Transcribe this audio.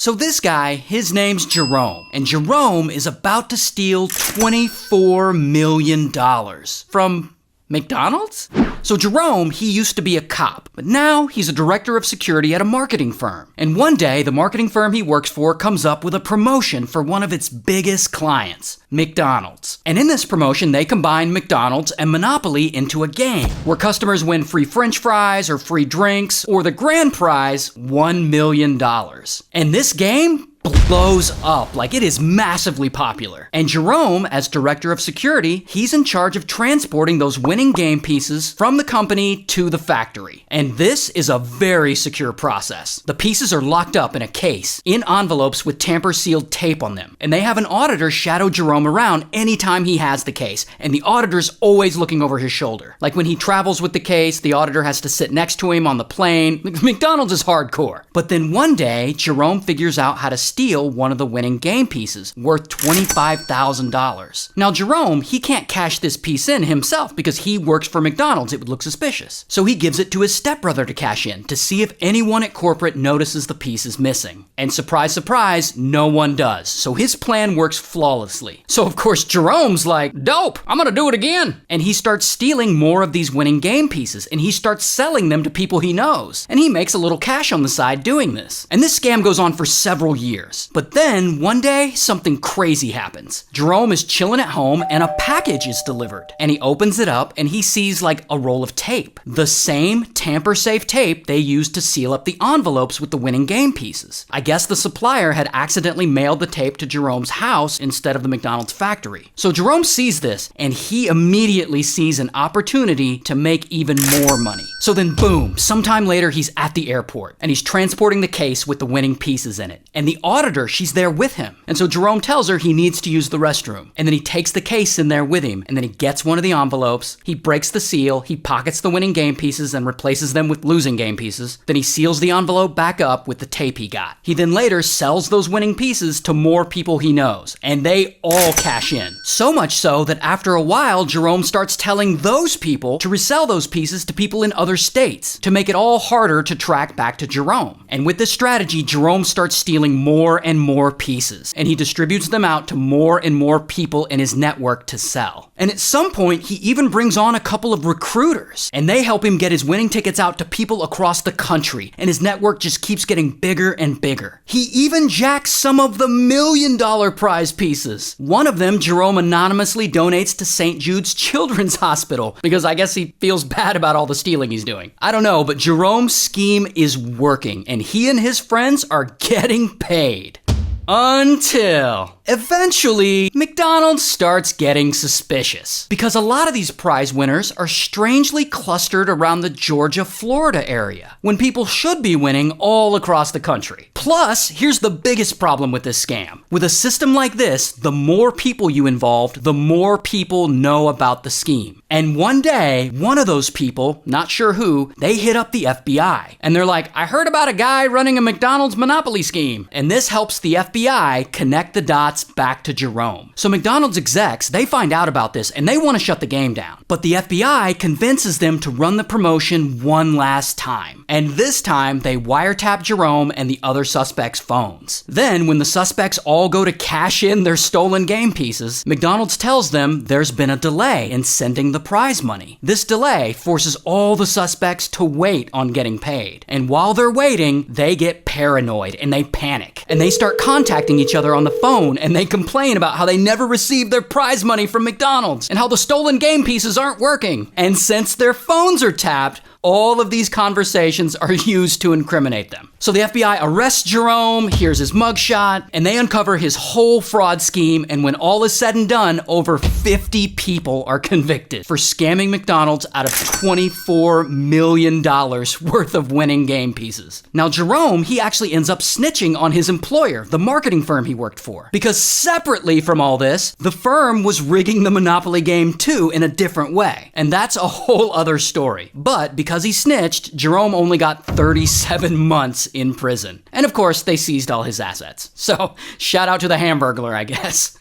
So this guy, his name's Jerome, and Jerome is about to steal $24 million from McDonald's? So Jerome, he used to be a cop, but now he's a director of security at a marketing firm. And one day, the marketing firm he works for comes up with a promotion for one of its biggest clients, McDonald's. And in this promotion, they combine McDonald's and Monopoly into a game where customers win free French fries or free drinks, or the grand prize, $1 million. And this game blows up. Like, it is massively popular. And Jerome, as director of security, he's in charge of transporting those winning game pieces from the company to the factory. And this is a very secure process. The pieces are locked up in a case, in envelopes with tamper-sealed tape on them. And they have an auditor shadow Jerome around anytime he has the case. And the auditor's always looking over his shoulder. Like when he travels with the case, the auditor has to sit next to him on the plane. McDonald's is hardcore. But then one day, Jerome figures out how to steal one of the winning game pieces, worth $25,000. Now Jerome, he can't cash this piece in himself because he works for McDonald's. It would look suspicious. So he gives it to his stepbrother to cash in to see if anyone at corporate notices the piece is missing. And surprise, surprise, no one does. So his plan works flawlessly. So of course Jerome's like, dope, I'm gonna do it again. And he starts stealing more of these winning game pieces, and he starts selling them to people he knows. And he makes a little cash on the side doing this. And this scam goes on for several years. But then, one day, something crazy happens. Jerome is chilling at home and a package is delivered. And he opens it up and he sees like a roll of tape. The same tamper-safe tape they used to seal up the envelopes with the winning game pieces. I guess the supplier had accidentally mailed the tape to Jerome's house instead of the McDonald's factory. So Jerome sees this and he immediately sees an opportunity to make even more money. So then boom, sometime later he's at the airport and he's transporting the case with the winning pieces in it. And the auditor, she's there with him. And so Jerome tells her he needs to use the restroom. And then he takes the case in there with him. And then he gets one of the envelopes. He breaks the seal. He pockets the winning game pieces and replaces them with losing game pieces. Then he seals the envelope back up with the tape he got. He then later sells those winning pieces to more people he knows. And they all cash in. So much so that after a while, Jerome starts telling those people to resell those pieces to people in other states to make it all harder to track back to Jerome. And with this strategy, Jerome starts stealing more and more pieces, and he distributes them out to more and more people in his network to sell. And at some point, he even brings on a couple of recruiters, and they help him get his winning tickets out to people across the country, and his network just keeps getting bigger and bigger. He even jacks some of the $1 million prize pieces. One of them, Jerome anonymously donates to St. Jude's Children's Hospital, because I guess he feels bad about all the stealing he's doing. I don't know, but Jerome's scheme is working, and he and his friends are getting paid. Until eventually, McDonald's starts getting suspicious because a lot of these prize winners are strangely clustered around the Georgia-Florida area when people should be winning all across the country. Plus, here's the biggest problem with this scam. With a system like this, the more people you involved, the more people know about the scheme. And one day, one of those people, not sure who, they hit up the FBI. And they're like, I heard about a guy running a McDonald's Monopoly scheme. And this helps the FBI connect the dots back to Jerome. So McDonald's execs, they find out about this and they want to shut the game down. But the FBI convinces them to run the promotion one last time. And this time, they wiretap Jerome and the other suspects' phones. Then, when the suspects all go to cash in their stolen game pieces, McDonald's tells them there's been a delay in sending the prize money. This delay forces all the suspects to wait on getting paid. And while they're waiting, they get paranoid and they panic. And they start contacting each other on the phone and they complain about how they never received their prize money from McDonald's and how the stolen game pieces aren't working. And since their phones are tapped, all of these conversations are used to incriminate them. So the FBI arrests Jerome, here's his mugshot, and they uncover his whole fraud scheme, and when all is said and done, over 50 people are convicted for scamming McDonald's out of $24 million worth of winning game pieces. Now Jerome, he actually ends up snitching on his employer, the marketing firm he worked for, because separately from all this, the firm was rigging the Monopoly game too in a different way. And that's a whole other story. But because he snitched, Jerome only got 37 months in prison. And of course, they seized all his assets. So, shout out to the Hamburglar, I guess.